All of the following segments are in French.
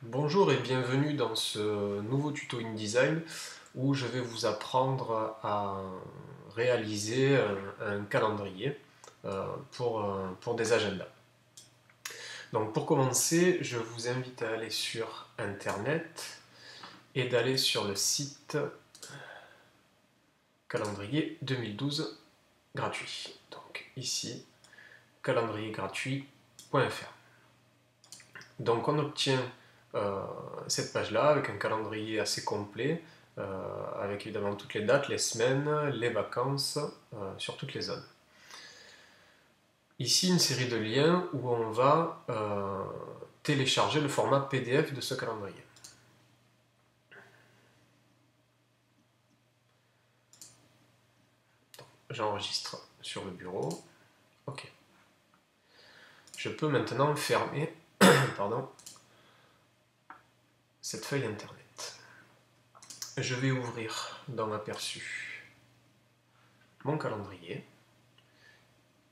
Bonjour et bienvenue dans ce nouveau tuto InDesign où je vais vous apprendre à réaliser un calendrier pour des agendas. Donc pour commencer, je vous invite à aller sur Internet et d'aller sur le site calendrier 2012 gratuit. Donc ici, calendriergratuit.fr. Donc on obtient cette page-là avec un calendrier assez complet, avec évidemment toutes les dates, les semaines, les vacances, sur toutes les zones. Ici une série de liens où on va télécharger le format PDF de ce calendrier. J'enregistre sur le bureau. OK. Je peux maintenant fermer pardon, cette feuille internet. Je vais ouvrir dans Aperçu mon calendrier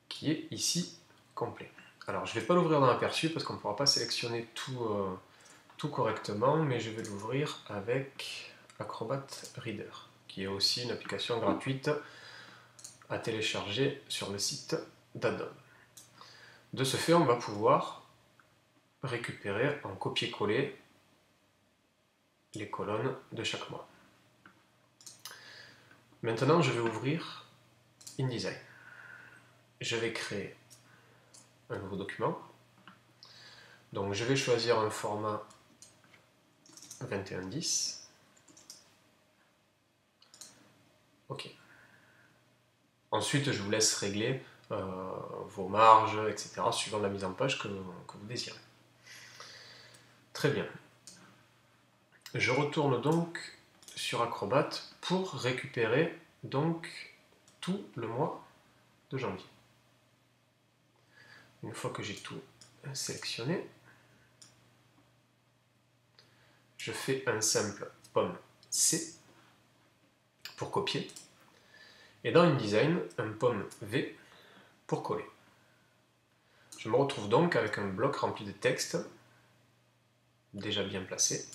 qui est ici complet. Alors je ne vais pas l'ouvrir dans Aperçu parce qu'on ne pourra pas sélectionner tout correctement, mais je vais l'ouvrir avec Acrobat Reader, qui est aussi une application gratuite à télécharger sur le site d'Adobe. De ce fait, on va pouvoir récupérer en copier-coller les colonnes de chaque mois. Maintenant, je vais ouvrir InDesign. Je vais créer un nouveau document. Donc je vais choisir un format 2110. OK. Ensuite, je vous laisse régler vos marges, etc., suivant la mise en page que vous désirez. Très bien. Je retourne donc sur Acrobat pour récupérer donc tout le mois de janvier. Une fois que j'ai tout sélectionné, je fais un simple pomme C pour copier, et dans InDesign, un pomme V pour coller. Je me retrouve donc avec un bloc rempli de texte, déjà bien placé,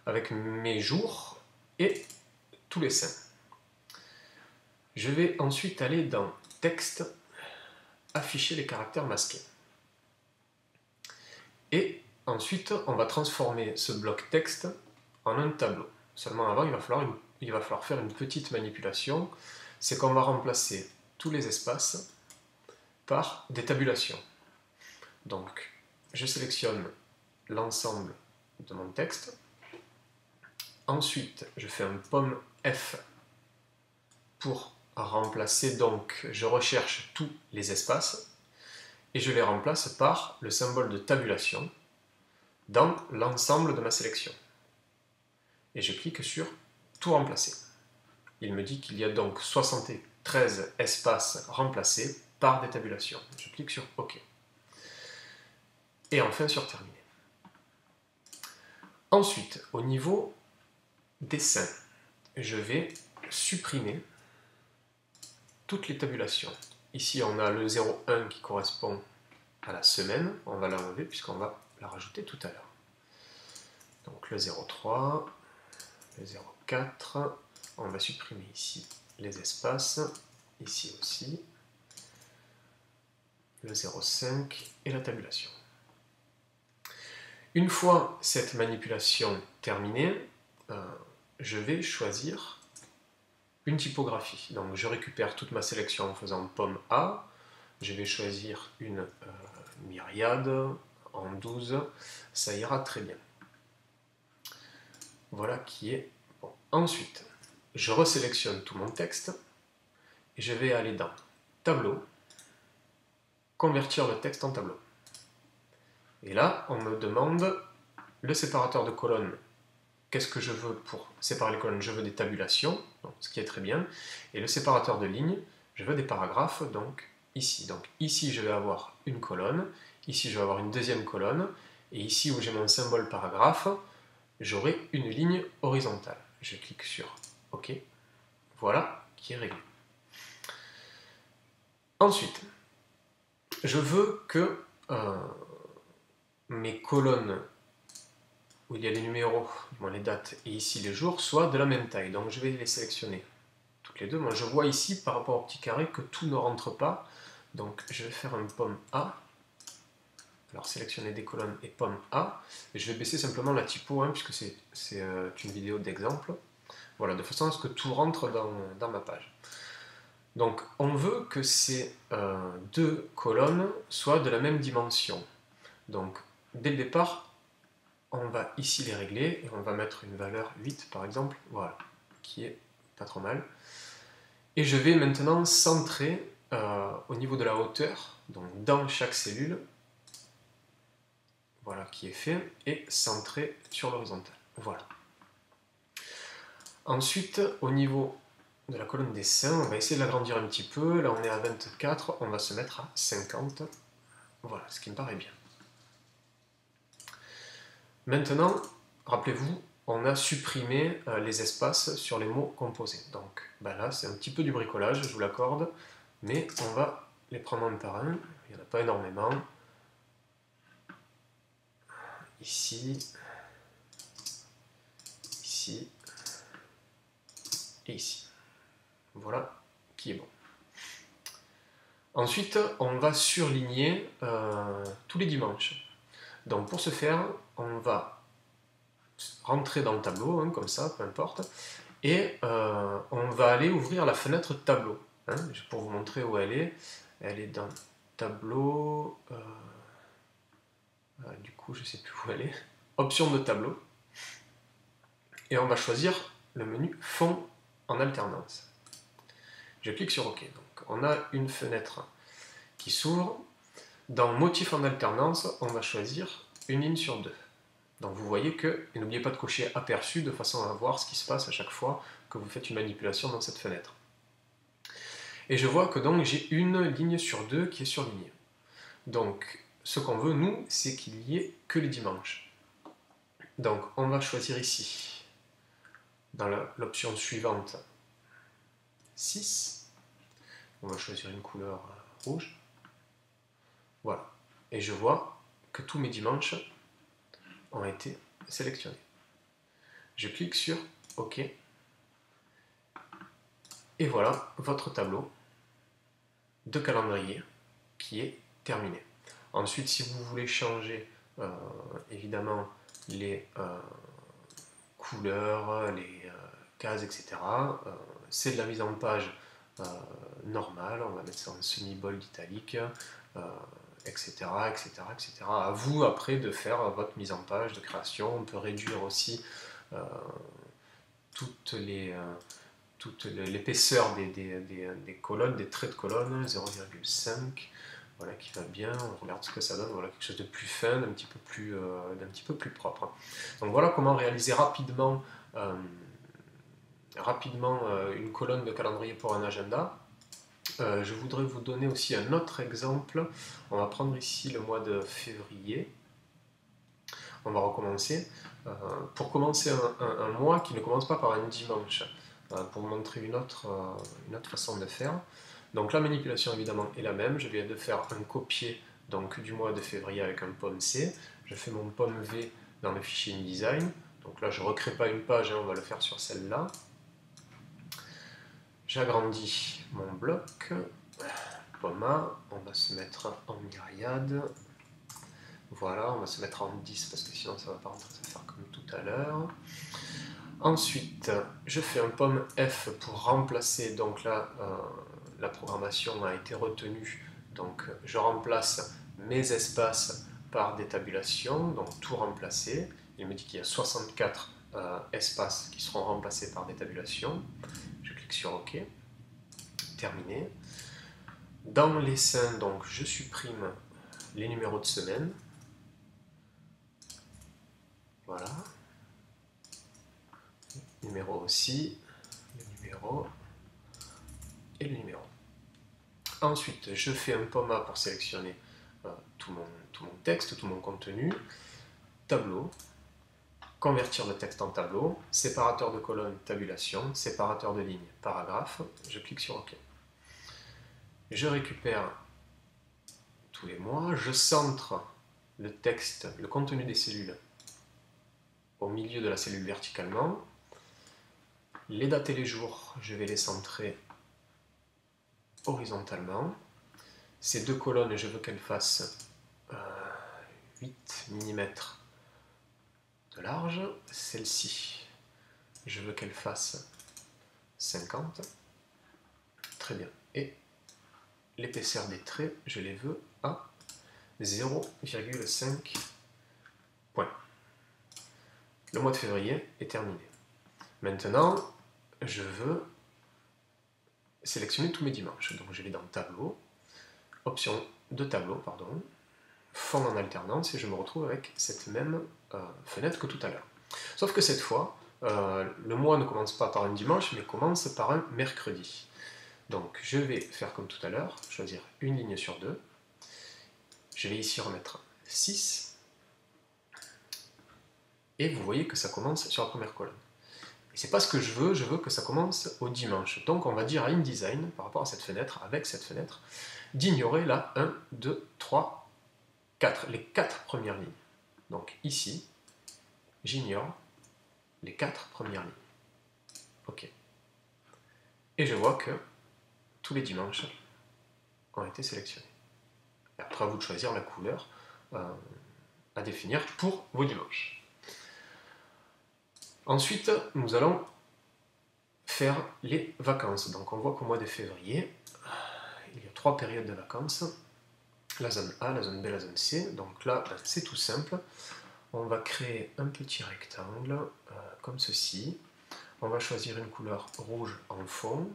avec mes jours et tous les saints. Je vais ensuite aller dans Texte, afficher les caractères masqués. Et ensuite, on va transformer ce bloc texte en un tableau. Seulement avant, il va falloir faire une petite manipulation, c'est qu'on va remplacer tous les espaces par des tabulations. Donc, je sélectionne l'ensemble de mon texte. Ensuite, je fais un pomme F pour remplacer, donc je recherche tous les espaces et je les remplace par le symbole de tabulation dans l'ensemble de ma sélection. Et je clique sur tout remplacer. Il me dit qu'il y a donc 73 espaces remplacés par des tabulations. Je clique sur OK. Et enfin sur terminer. Ensuite, au niveau des saints, je vais supprimer toutes les tabulations. Ici, on a le 0,1 qui correspond à la semaine. On va l'enlever puisqu'on va la rajouter tout à l'heure. Donc le 0,3, le 0,4. On va supprimer ici les espaces. Ici aussi. Le 0,5 et la tabulation. Une fois cette manipulation terminée, je vais choisir une typographie. Donc je récupère toute ma sélection en faisant pomme A. Je vais choisir une myriade en 12. Ça ira très bien. Voilà qui est bon. Ensuite, je resélectionne tout mon texte et je vais aller dans Tableau, convertir le texte en tableau. Et là, on me demande le séparateur de colonnes. Qu'est-ce que je veux pour séparer les colonnes? Je veux des tabulations, donc, ce qui est très bien. Et le séparateur de lignes, je veux des paragraphes, donc ici. Donc ici, je vais avoir une colonne. Ici, je vais avoir une deuxième colonne. Et ici, où j'ai mon symbole paragraphe, j'aurai une ligne horizontale. Je clique sur OK. Voilà qui est réglé. Ensuite, je veux que mes colonnes où il y a les numéros, les dates, et ici les jours, soient de la même taille. Donc je vais les sélectionner toutes les deux. Moi je vois ici, par rapport au petit carré, que tout ne rentre pas. Donc je vais faire un pomme A. Alors sélectionner des colonnes et pomme A. Et je vais baisser simplement la typo, hein, puisque c'est une vidéo d'exemple. Voilà, de façon à ce que tout rentre dans ma page. Donc on veut que ces deux colonnes soient de la même dimension. Donc dès le départ, on va ici les régler et on va mettre une valeur 8 par exemple, voilà, qui est pas trop mal. Et je vais maintenant centrer au niveau de la hauteur, donc dans chaque cellule, voilà qui est fait, et centrer sur l'horizontale. Voilà. Ensuite, au niveau de la colonne des seins, on va essayer de l'agrandir un petit peu. Là on est à 24, on va se mettre à 50. Voilà, ce qui me paraît bien. Maintenant, rappelez-vous, on a supprimé les espaces sur les mots composés. Donc là, c'est un petit peu du bricolage, je vous l'accorde, mais on va les prendre un par un. Il n'y en a pas énormément. Ici, ici, et ici. Voilà qui est bon. Ensuite, on va surligner tous les dimanches. Donc pour ce faire, on va rentrer dans le tableau, hein, comme ça, peu importe, et on va aller ouvrir la fenêtre tableau, hein, pour vous montrer où elle est. Elle est dans tableau, du coup je ne sais plus où elle est, option de tableau, et on va choisir le menu fond en alternance. Je clique sur OK. Donc on a une fenêtre qui s'ouvre. Dans motif en alternance, on va choisir une ligne sur deux. Donc vous voyez que, et n'oubliez pas de cocher aperçu de façon à voir ce qui se passe à chaque fois que vous faites une manipulation dans cette fenêtre. Et je vois que donc j'ai une ligne sur deux qui est surlignée. Donc ce qu'on veut nous, c'est qu'il n'y ait que les dimanches. Donc on va choisir ici, dans l'option suivante, 6. On va choisir une couleur rouge. Voilà. Et je vois que tous mes dimanches ont été sélectionnés. Je clique sur OK. Et voilà votre tableau de calendrier qui est terminé. Ensuite, si vous voulez changer évidemment les couleurs, les cases, etc., c'est de la mise en page normale. On va mettre ça en semi-bold italique, etc., etc., etc. À vous après de faire votre mise en page de création. On peut réduire aussi toute l'épaisseur des colonnes, des traits de colonne, 0,5, voilà, qui va bien. On regarde ce que ça donne, voilà, quelque chose de plus fin, d'un petit peu plus propre. Donc voilà comment réaliser rapidement une colonne de calendrier pour un agenda. Je voudrais vous donner aussi un autre exemple. On va prendre ici le mois de février. On va recommencer. Pour commencer un mois qui ne commence pas par un dimanche, pour vous montrer une autre façon de faire. Donc la manipulation évidemment est la même. Je viens de faire un copier donc, du mois de février avec un pomme C. Je fais mon pomme V dans le fichier InDesign. Donc là je ne recrée pas une page, hein, on va le faire sur celle-là. J'agrandis mon bloc. Pomme A, on va se mettre en myriade. Voilà, on va se mettre en 10 parce que sinon ça ne va pas rentrer, ça va faire comme tout à l'heure. Ensuite, je fais un pomme F pour remplacer, donc là, la programmation a été retenue, donc je remplace mes espaces par des tabulations, donc tout remplacer. Il me dit qu'il y a 64 espaces qui seront remplacés par des tabulations. Je clique sur OK. Terminé. Dans les seins, donc, je supprime les numéros de semaine. Voilà. Numéro aussi, le numéro et le numéro. Ensuite, je fais un pomme A pour sélectionner tout mon texte, tout mon contenu. Tableau, convertir le texte en tableau, séparateur de colonnes, tabulation, séparateur de lignes, paragraphe. Je clique sur OK. Je récupère tous les mois, je centre le texte, le contenu des cellules au milieu de la cellule verticalement. Les dates et les jours, je vais les centrer horizontalement. Ces deux colonnes, je veux qu'elles fassent 8 mm de large. Celle-ci, je veux qu'elle fasse 50. Très bien. Et l'épaisseur des traits, je les veux à 0,5 points. Le mois de février est terminé. Maintenant, je veux sélectionner tous mes dimanches. Donc je vais dans Tableau, Option de tableau, pardon, Fond en alternance, et je me retrouve avec cette même fenêtre que tout à l'heure. Sauf que cette fois, le mois ne commence pas par un dimanche, mais commence par un mercredi. Donc je vais faire comme tout à l'heure, choisir une ligne sur deux. Je vais ici remettre 6. Et vous voyez que ça commence sur la première colonne. Et c'est pas ce que je veux que ça commence au dimanche. Donc on va dire à InDesign, par rapport à cette fenêtre, avec cette fenêtre, d'ignorer la 1, 2, 3, 4, les 4 premières lignes. Donc ici, j'ignore les 4 premières lignes. OK. Et je vois que tous les dimanches ont été sélectionnés. Et après, à vous de choisir la couleur à définir pour vos dimanches. Ensuite, nous allons faire les vacances. Donc on voit qu'au mois de février, il y a 3 périodes de vacances. La zone A, la zone B, la zone C. Donc là, c'est tout simple. On va créer un petit rectangle comme ceci. On va choisir une couleur rouge en fond.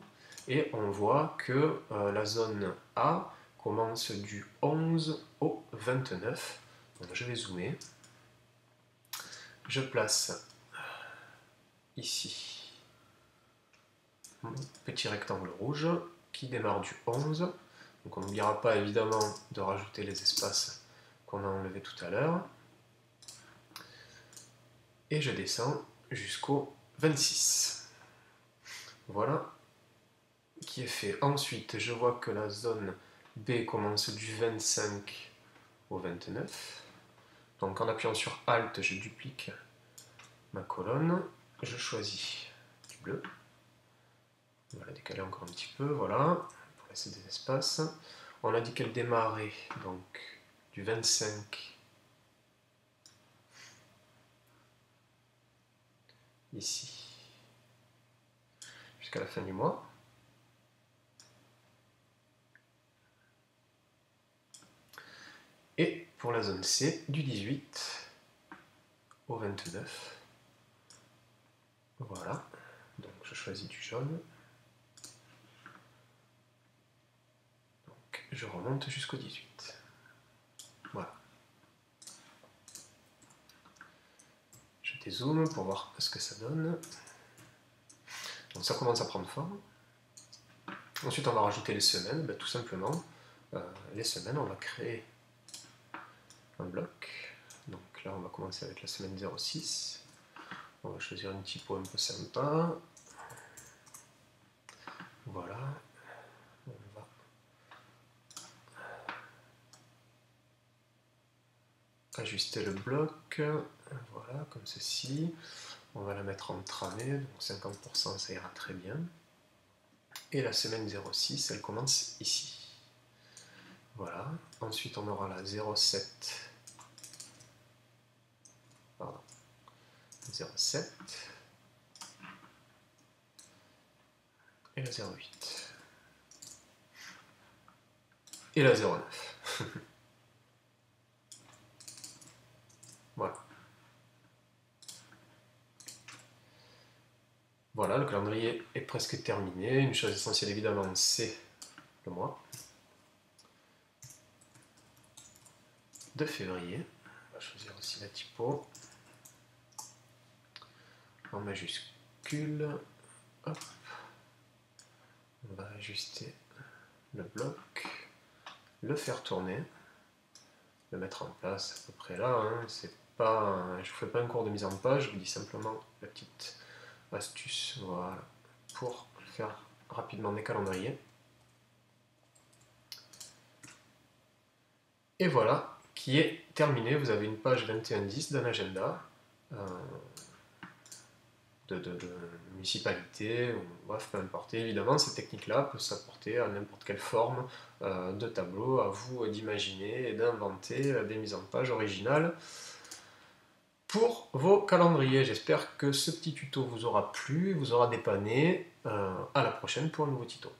Et on voit que la zone A commence du 11 au 29. Donc je vais zoomer. Je place ici mon petit rectangle rouge qui démarre du 11. Donc on n'oubliera pas évidemment de rajouter les espaces qu'on a enlevés tout à l'heure. Et je descends jusqu'au 26. Voilà qui est fait. Ensuite, je vois que la zone B commence du 25 au 29. Donc en appuyant sur Alt, je duplique ma colonne. Je choisis du bleu. On va la décaler encore un petit peu, voilà, pour laisser des espaces. On a dit qu'elle démarrait donc du 25 ici jusqu'à la fin du mois. Et pour la zone C, du 18 au 29. Voilà, donc je choisis du jaune. Donc je remonte jusqu'au 18. Voilà. Je dézoome pour voir ce que ça donne. Donc ça commence à prendre forme. Ensuite, on va rajouter les semaines. Ben, tout simplement, les semaines, on va créer un bloc. Donc là, on va commencer avec la semaine 06. On va choisir une typo un peu sympa. Voilà. On va ajuster le bloc. Voilà, comme ceci. On va la mettre en tramé, donc 50%, ça ira très bien. Et la semaine 06, elle commence ici. Voilà. Ensuite, on aura la 07. Pardon. 07. Et la 08. Et la 09. Voilà. Voilà, le calendrier est presque terminé. Une chose essentielle, évidemment, c'est le mois de février. On va choisir aussi la typo en majuscule. Hop. On va ajuster le bloc, le faire tourner, le mettre en place à peu près là. Hein. C'est pas, je ne vous fais pas un cours de mise en page, je vous dis simplement la petite astuce, voilà, pour faire rapidement des calendriers. Et voilà, qui est terminé. Vous avez une page 21-10 d'un agenda de municipalité, ou, bref, peu importe. Et évidemment, cette technique-là peut s'apporter à n'importe quelle forme de tableau, à vous d'imaginer et d'inventer des mises en page originales pour vos calendriers. J'espère que ce petit tuto vous aura plu, vous aura dépanné. À la prochaine pour un nouveau tuto.